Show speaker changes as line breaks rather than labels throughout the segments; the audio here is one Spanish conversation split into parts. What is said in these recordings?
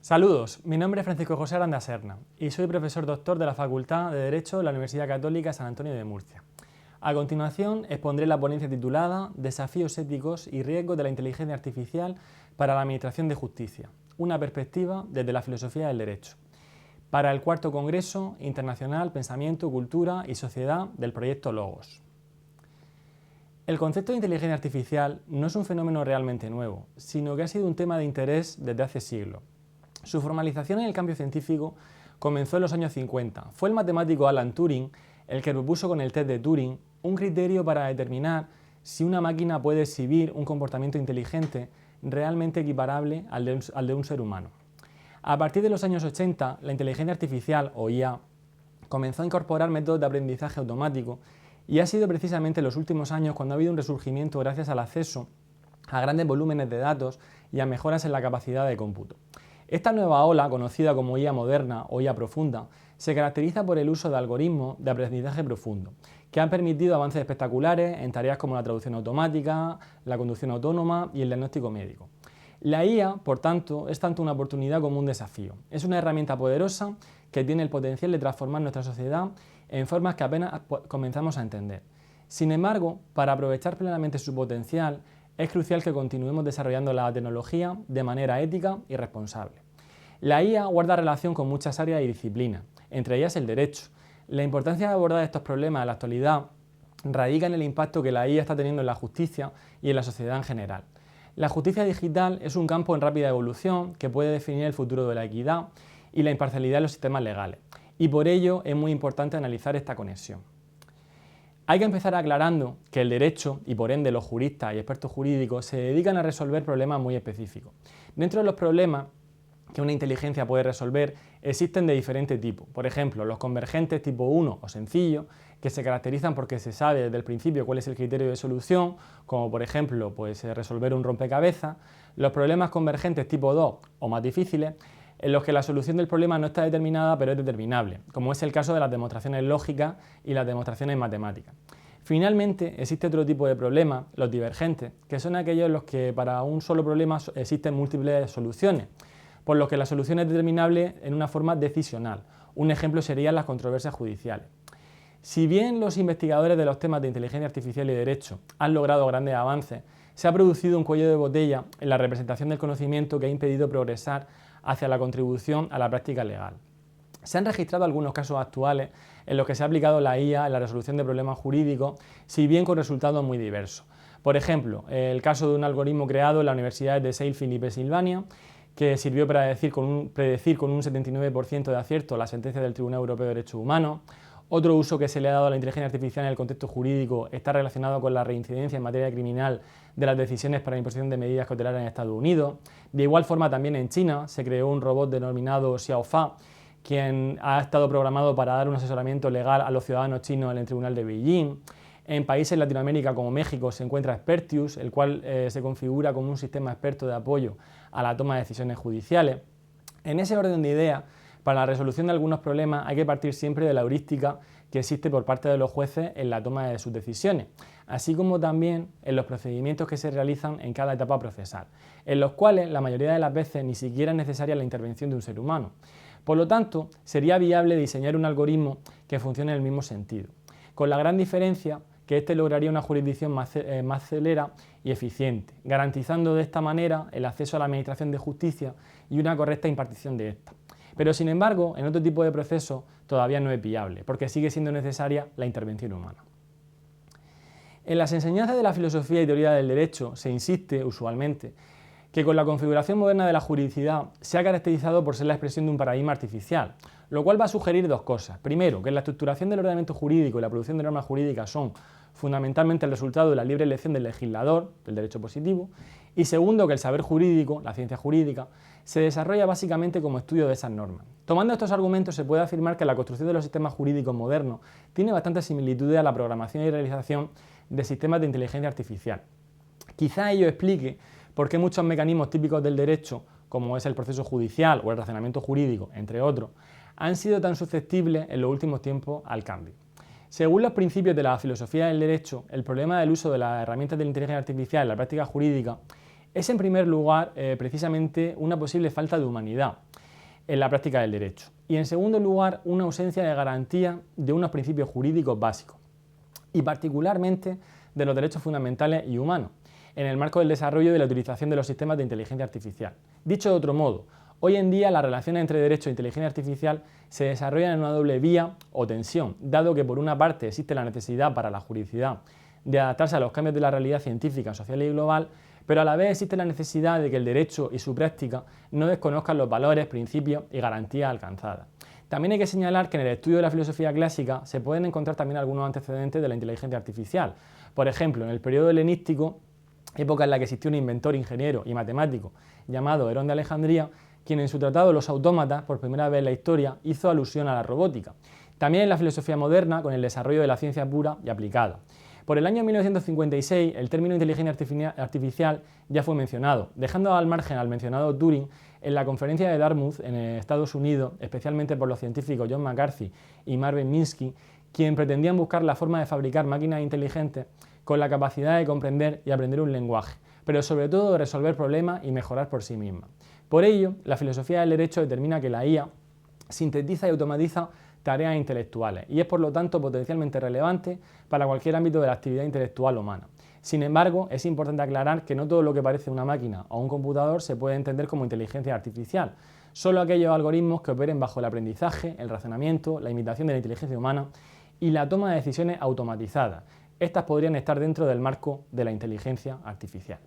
Saludos, mi nombre es Francisco José Aranda Serna y soy profesor doctor de la Facultad de Derecho de la Universidad Católica San Antonio de Murcia. A continuación expondré la ponencia titulada Desafíos éticos y riesgos de la inteligencia artificial para la administración de justicia, una perspectiva desde la filosofía del derecho, para el cuarto Congreso Internacional Pensamiento, Cultura y Sociedad del proyecto Logos. El concepto de inteligencia artificial no es un fenómeno realmente nuevo, sino que ha sido un tema de interés desde hace siglos. Su formalización en el campo científico comenzó en los años 50. Fue el matemático Alan Turing el que propuso con el test de Turing un criterio para determinar si una máquina puede exhibir un comportamiento inteligente realmente equiparable al de un ser humano. A partir de los años 80, la inteligencia artificial, o IA, comenzó a incorporar métodos de aprendizaje automático y ha sido precisamente en los últimos años cuando ha habido un resurgimiento gracias al acceso a grandes volúmenes de datos y a mejoras en la capacidad de cómputo. Esta nueva ola, conocida como IA moderna o IA profunda, se caracteriza por el uso de algoritmos de aprendizaje profundo, que han permitido avances espectaculares en tareas como la traducción automática, la conducción autónoma y el diagnóstico médico. La IA, por tanto, es tanto una oportunidad como un desafío. Es una herramienta poderosa que tiene el potencial de transformar nuestra sociedad en formas que apenas comenzamos a entender. Sin embargo, para aprovechar plenamente su potencial, es crucial que continuemos desarrollando la tecnología de manera ética y responsable. La IA guarda relación con muchas áreas y disciplinas, entre ellas el derecho. La importancia de abordar estos problemas en la actualidad radica en el impacto que la IA está teniendo en la justicia y en la sociedad en general. La justicia digital es un campo en rápida evolución que puede definir el futuro de la equidad y la imparcialidad de los sistemas legales, y por ello es muy importante analizar esta conexión. Hay que empezar aclarando que el derecho, y por ende los juristas y expertos jurídicos, se dedican a resolver problemas muy específicos. Dentro de los problemas que una inteligencia puede resolver existen de diferentes tipos. Por ejemplo, los convergentes tipo 1 o sencillo, que se caracterizan porque se sabe desde el principio cuál es el criterio de solución, como por ejemplo resolver un rompecabezas. Los problemas convergentes tipo 2 o más difíciles, en los que la solución del problema no está determinada pero es determinable, como es el caso de las demostraciones lógicas y las demostraciones matemáticas. Finalmente, existe otro tipo de problemas, los divergentes, que son aquellos en los que para un solo problema existen múltiples soluciones, por lo que la solución es determinable en una forma decisional. Un ejemplo serían las controversias judiciales. Si bien los investigadores de los temas de inteligencia artificial y derecho han logrado grandes avances, se ha producido un cuello de botella en la representación del conocimiento que ha impedido progresar hacia la contribución a la práctica legal. Se han registrado algunos casos actuales en los que se ha aplicado la IA en la resolución de problemas jurídicos, si bien con resultados muy diversos. Por ejemplo, el caso de un algoritmo creado en las universidades de Sheffield y Pensilvania, que sirvió para predecir con un 79% de acierto la sentencia del Tribunal Europeo de Derechos Humanos. Otro uso que se le ha dado a la inteligencia artificial en el contexto jurídico está relacionado con la reincidencia en materia criminal de las decisiones para la imposición de medidas cautelares en Estados Unidos. De igual forma, también en China se creó un robot denominado Xiaofa, quien ha estado programado para dar un asesoramiento legal a los ciudadanos chinos en el Tribunal de Beijing. En países de Latinoamérica como México se encuentra Expertius, el cual se configura como un sistema experto de apoyo a la toma de decisiones judiciales. En ese orden de ideas, para la resolución de algunos problemas hay que partir siempre de la heurística que existe por parte de los jueces en la toma de sus decisiones, así como también en los procedimientos que se realizan en cada etapa procesal, en los cuales la mayoría de las veces ni siquiera es necesaria la intervención de un ser humano. Por lo tanto, sería viable diseñar un algoritmo que funcione en el mismo sentido, con la gran diferencia que éste lograría una jurisdicción más celera y eficiente, garantizando de esta manera el acceso a la administración de justicia y una correcta impartición de esta. Pero sin embargo, en otro tipo de procesos todavía no es viable, porque sigue siendo necesaria la intervención humana. En las enseñanzas de la filosofía y teoría del derecho se insiste, usualmente, que con la configuración moderna de la juridicidad se ha caracterizado por ser la expresión de un paradigma artificial, lo cual va a sugerir dos cosas. Primero, que la estructuración del ordenamiento jurídico y la producción de normas jurídicas son fundamentalmente el resultado de la libre elección del legislador, del derecho positivo, y segundo, que el saber jurídico, la ciencia jurídica, se desarrolla básicamente como estudio de esas normas. Tomando estos argumentos se puede afirmar que la construcción de los sistemas jurídicos modernos tiene bastantes similitudes a la programación y realización de sistemas de inteligencia artificial. Quizá ello explique por qué muchos mecanismos típicos del derecho, como es el proceso judicial o el razonamiento jurídico, entre otros, han sido tan susceptibles en los últimos tiempos al cambio. Según los principios de la filosofía del derecho, el problema del uso de las herramientas de la inteligencia artificial en la práctica jurídica es en primer lugar precisamente una posible falta de humanidad en la práctica del derecho y en segundo lugar una ausencia de garantía de unos principios jurídicos básicos y particularmente de los derechos fundamentales y humanos en el marco del desarrollo y de la utilización de los sistemas de inteligencia artificial. Dicho de otro modo, hoy en día las relaciones entre derecho e inteligencia artificial se desarrollan en una doble vía o tensión, dado que por una parte existe la necesidad para la juridicidad de adaptarse a los cambios de la realidad científica, social y global, pero a la vez existe la necesidad de que el derecho y su práctica no desconozcan los valores, principios y garantías alcanzadas. También hay que señalar que en el estudio de la filosofía clásica se pueden encontrar también algunos antecedentes de la inteligencia artificial. Por ejemplo, en el periodo helenístico, época en la que existió un inventor, ingeniero y matemático llamado Herón de Alejandría, quien en su tratado Los autómatas, por primera vez en la historia, hizo alusión a la robótica. También en la filosofía moderna, con el desarrollo de la ciencia pura y aplicada. Por el año 1956, el término inteligencia artificial ya fue mencionado, dejando al margen al mencionado Turing en la conferencia de Dartmouth en Estados Unidos, especialmente por los científicos John McCarthy y Marvin Minsky, quien pretendían buscar la forma de fabricar máquinas inteligentes con la capacidad de comprender y aprender un lenguaje, pero sobre todo de resolver problemas y mejorar por sí misma. Por ello, la filosofía del derecho determina que la IA sintetiza y automatiza tareas intelectuales y es por lo tanto potencialmente relevante para cualquier ámbito de la actividad intelectual humana. Sin embargo, es importante aclarar que no todo lo que parece una máquina o un computador se puede entender como inteligencia artificial. Solo aquellos algoritmos que operen bajo el aprendizaje, el razonamiento, la imitación de la inteligencia humana y la toma de decisiones automatizadas. Estas podrían estar dentro del marco de la inteligencia artificial.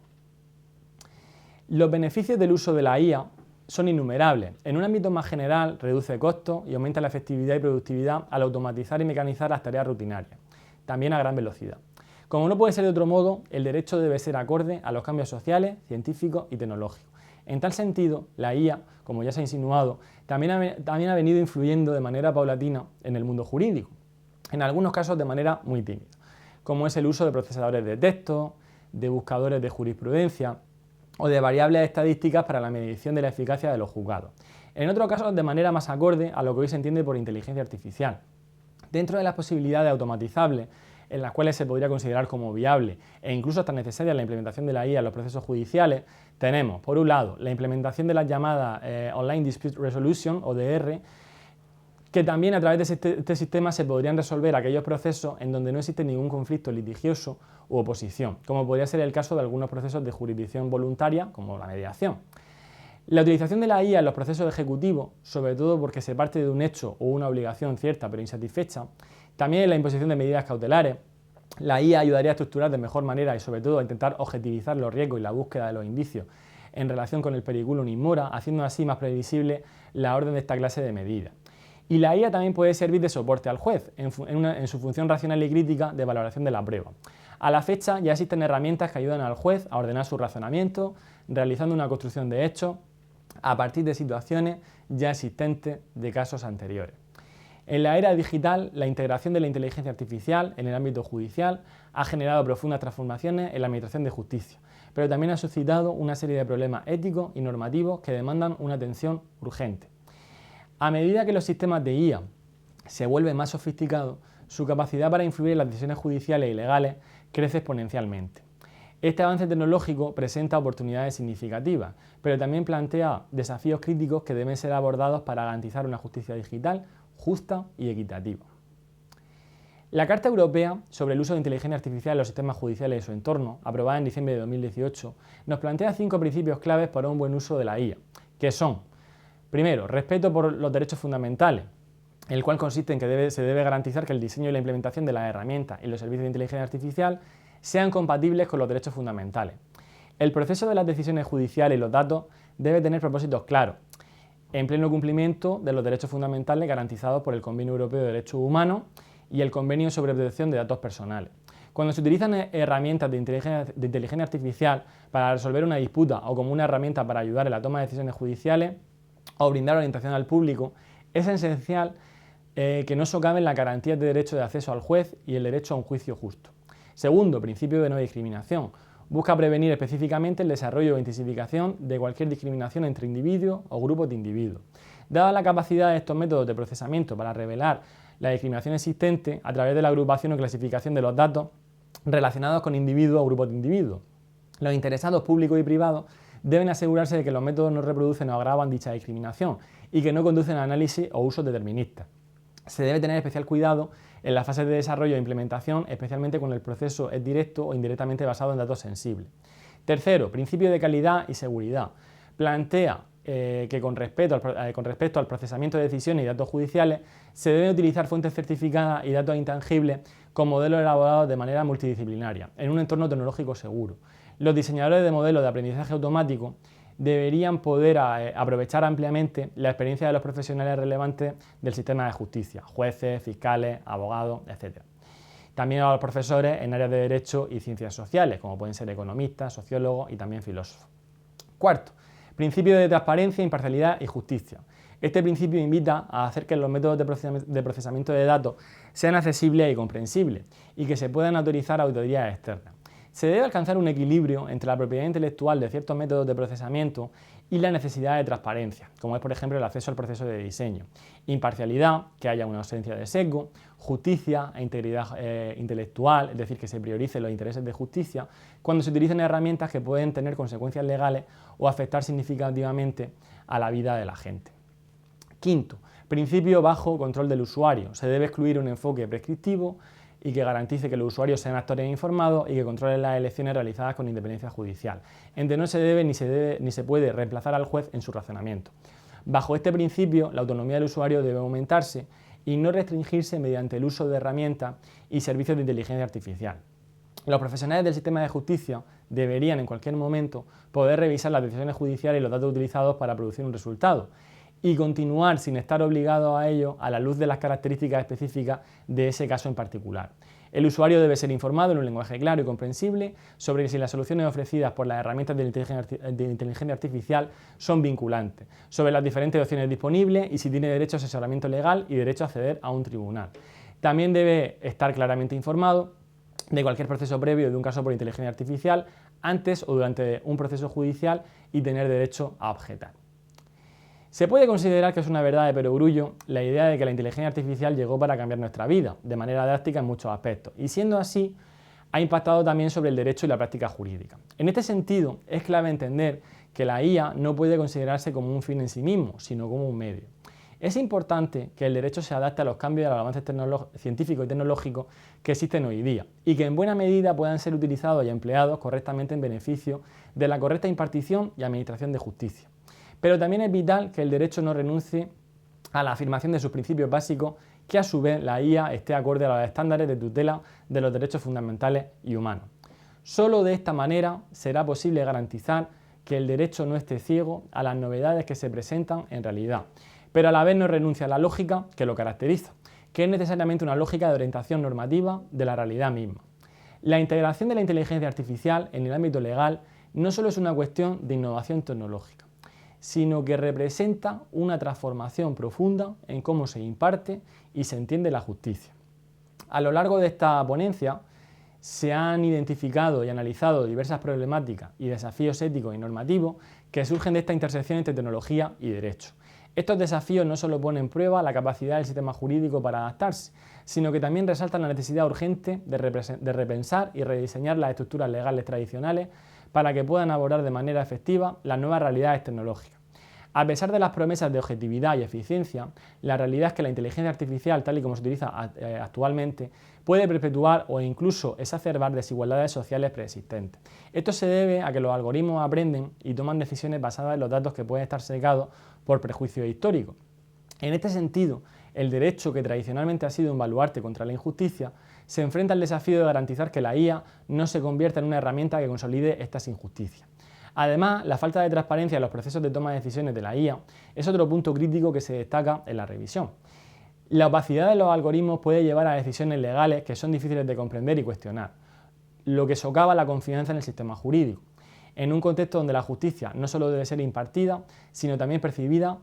Los beneficios del uso de la IA son innumerables. En un ámbito más general, reduce costos y aumenta la efectividad y productividad al automatizar y mecanizar las tareas rutinarias, también a gran velocidad. Como no puede ser de otro modo, el derecho debe ser acorde a los cambios sociales, científicos y tecnológicos. En tal sentido, la IA, como ya se ha insinuado, también ha venido influyendo de manera paulatina en el mundo jurídico, en algunos casos de manera muy tímida, como es el uso de procesadores de texto, de buscadores de jurisprudencia, o de variables estadísticas para la medición de la eficacia de los juzgados. En otros casos, de manera más acorde a lo que hoy se entiende por inteligencia artificial. Dentro de las posibilidades automatizables, en las cuales se podría considerar como viable e incluso hasta necesaria la implementación de la IA en los procesos judiciales, tenemos, por un lado, la implementación de la llamada Online Dispute Resolution, ODR, que también a través de este sistema se podrían resolver aquellos procesos en donde no existe ningún conflicto litigioso u oposición, como podría ser el caso de algunos procesos de jurisdicción voluntaria, como la mediación. La utilización de la IA en los procesos ejecutivos, sobre todo porque se parte de un hecho o una obligación cierta pero insatisfecha, también en la imposición de medidas cautelares, la IA ayudaría a estructurar de mejor manera y sobre todo a intentar objetivizar los riesgos y la búsqueda de los indicios en relación con el periculum in mora, haciendo así más previsible la orden de esta clase de medidas. Y la IA también puede servir de soporte al juez en su función racional y crítica de valoración de la prueba. A la fecha ya existen herramientas que ayudan al juez a ordenar su razonamiento, realizando una construcción de hechos a partir de situaciones ya existentes de casos anteriores. En la era digital, la integración de la inteligencia artificial en el ámbito judicial ha generado profundas transformaciones en la administración de justicia, pero también ha suscitado una serie de problemas éticos y normativos que demandan una atención urgente. A medida que los sistemas de IA se vuelven más sofisticados, su capacidad para influir en las decisiones judiciales y legales crece exponencialmente. Este avance tecnológico presenta oportunidades significativas, pero también plantea desafíos críticos que deben ser abordados para garantizar una justicia digital justa y equitativa. La Carta Europea sobre el uso de inteligencia artificial en los sistemas judiciales y su entorno, aprobada en diciembre de 2018, nos plantea 5 principios claves para un buen uso de la IA, que son: primero, respeto por los derechos fundamentales, el cual consiste en que se debe garantizar que el diseño y la implementación de las herramientas y los servicios de inteligencia artificial sean compatibles con los derechos fundamentales. El proceso de las decisiones judiciales y los datos debe tener propósitos claros, en pleno cumplimiento de los derechos fundamentales garantizados por el Convenio Europeo de Derechos Humanos y el Convenio sobre Protección de Datos Personales. Cuando se utilizan herramientas de inteligencia artificial para resolver una disputa o como una herramienta para ayudar en la toma de decisiones judiciales o brindar orientación al público, es esencial que no socaven las garantías de derecho de acceso al juez y el derecho a un juicio justo. Segundo, principio de no discriminación. Busca prevenir específicamente el desarrollo o intensificación de cualquier discriminación entre individuos o grupos de individuos. Dada la capacidad de estos métodos de procesamiento para revelar la discriminación existente a través de la agrupación o clasificación de los datos relacionados con individuos o grupos de individuos. Los interesados públicos y privados deben asegurarse de que los métodos no reproducen o agravan dicha discriminación y que no conducen a análisis o usos deterministas. Se debe tener especial cuidado en las fases de desarrollo e implementación, especialmente cuando el proceso es directo o indirectamente basado en datos sensibles. Tercero, principio de calidad y seguridad. Plantea que con respecto al procesamiento de decisiones y datos judiciales se deben utilizar fuentes certificadas y datos intangibles con modelos elaborados de manera multidisciplinaria, en un entorno tecnológico seguro. Los diseñadores de modelos de aprendizaje automático deberían poder aprovechar ampliamente la experiencia de los profesionales relevantes del sistema de justicia, jueces, fiscales, abogados, etc. También a los profesores en áreas de derecho y ciencias sociales, como pueden ser economistas, sociólogos y también filósofos. Cuarto, principio de transparencia, imparcialidad y justicia. Este principio invita a hacer que los métodos de procesamiento de datos sean accesibles y comprensibles y que se puedan autorizar auditorías externas. Se debe alcanzar un equilibrio entre la propiedad intelectual de ciertos métodos de procesamiento y la necesidad de transparencia, como es por ejemplo el acceso al proceso de diseño, imparcialidad, que haya una ausencia de sesgo, justicia e integridad intelectual, es decir, que se prioricen los intereses de justicia, cuando se utilizan herramientas que pueden tener consecuencias legales o afectar significativamente a la vida de la gente. Quinto, principio bajo control del usuario. Se debe excluir un enfoque prescriptivo y que garantice que los usuarios sean actores informados y que controlen las elecciones realizadas con independencia judicial. Entre no se debe ni se puede reemplazar al juez en su razonamiento. Bajo este principio, la autonomía del usuario debe aumentarse y no restringirse mediante el uso de herramientas y servicios de inteligencia artificial. Los profesionales del sistema de justicia deberían en cualquier momento poder revisar las decisiones judiciales y los datos utilizados para producir un resultado y continuar sin estar obligados a ello a la luz de las características específicas de ese caso en particular. El usuario debe ser informado en un lenguaje claro y comprensible sobre si las soluciones ofrecidas por las herramientas de inteligencia artificial son vinculantes, sobre las diferentes opciones disponibles y si tiene derecho a asesoramiento legal y derecho a acceder a un tribunal. También debe estar claramente informado de cualquier proceso previo de un caso por inteligencia artificial antes o durante un proceso judicial y tener derecho a objetar. Se puede considerar que es una verdad de perogrullo la idea de que la inteligencia artificial llegó para cambiar nuestra vida, de manera drástica en muchos aspectos, y siendo así, ha impactado también sobre el derecho y la práctica jurídica. En este sentido, es clave entender que la IA no puede considerarse como un fin en sí mismo, sino como un medio. Es importante que el derecho se adapte a los cambios y a los avances científicos y tecnológicos que existen hoy día y que en buena medida puedan ser utilizados y empleados correctamente en beneficio de la correcta impartición y administración de justicia. Pero también es vital que el derecho no renuncie a la afirmación de sus principios básicos, que a su vez la IA esté acorde a los estándares de tutela de los derechos fundamentales y humanos. Solo de esta manera será posible garantizar que el derecho no esté ciego a las novedades que se presentan en realidad, pero a la vez no renuncia a la lógica que lo caracteriza, que es necesariamente una lógica de orientación normativa de la realidad misma. La integración de la inteligencia artificial en el ámbito legal no solo es una cuestión de innovación tecnológica, sino que representa una transformación profunda en cómo se imparte y se entiende la justicia. A lo largo de esta ponencia se han identificado y analizado diversas problemáticas y desafíos éticos y normativos que surgen de esta intersección entre tecnología y derecho. Estos desafíos no solo ponen en prueba la capacidad del sistema jurídico para adaptarse, sino que también resaltan la necesidad urgente de repensar y rediseñar las estructuras legales tradicionales para que puedan abordar de manera efectiva las nuevas realidades tecnológicas. A pesar de las promesas de objetividad y eficiencia, la realidad es que la inteligencia artificial, tal y como se utiliza actualmente, puede perpetuar o incluso exacerbar desigualdades sociales preexistentes. Esto se debe a que los algoritmos aprenden y toman decisiones basadas en los datos que pueden estar sesgados por prejuicios históricos. En este sentido, el derecho, que tradicionalmente ha sido un baluarte contra la injusticia, se enfrenta al desafío de garantizar que la IA no se convierta en una herramienta que consolide estas injusticias. Además, la falta de transparencia en los procesos de toma de decisiones de la IA es otro punto crítico que se destaca en la revisión. La opacidad de los algoritmos puede llevar a decisiones legales que son difíciles de comprender y cuestionar, lo que socava la confianza en el sistema jurídico, en un contexto donde la justicia no solo debe ser impartida, sino también percibida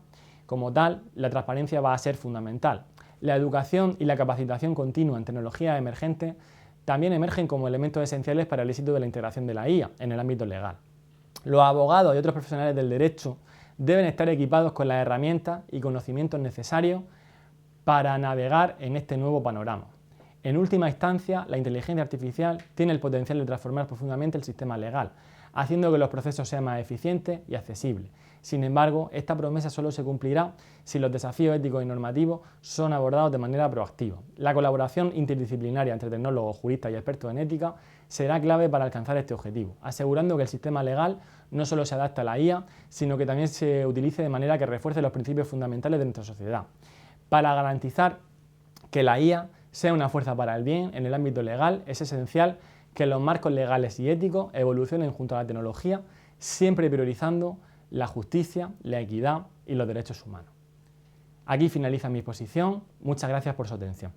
como tal. La transparencia va a ser fundamental. La educación y la capacitación continua en tecnologías emergentes también emergen como elementos esenciales para el éxito de la integración de la IA en el ámbito legal. Los abogados y otros profesionales del derecho deben estar equipados con las herramientas y conocimientos necesarios para navegar en este nuevo panorama. En última instancia, la inteligencia artificial tiene el potencial de transformar profundamente el sistema legal, haciendo que los procesos sean más eficientes y accesibles. Sin embargo, esta promesa solo se cumplirá si los desafíos éticos y normativos son abordados de manera proactiva. La colaboración interdisciplinaria entre tecnólogos, juristas y expertos en ética será clave para alcanzar este objetivo, asegurando que el sistema legal no solo se adapte a la IA, sino que también se utilice de manera que refuerce los principios fundamentales de nuestra sociedad. Para garantizar que la IA sea una fuerza para el bien en el ámbito legal, es esencial que los marcos legales y éticos evolucionen junto a la tecnología, siempre priorizando la justicia, la equidad y los derechos humanos. Aquí finaliza mi exposición. Muchas gracias por su atención.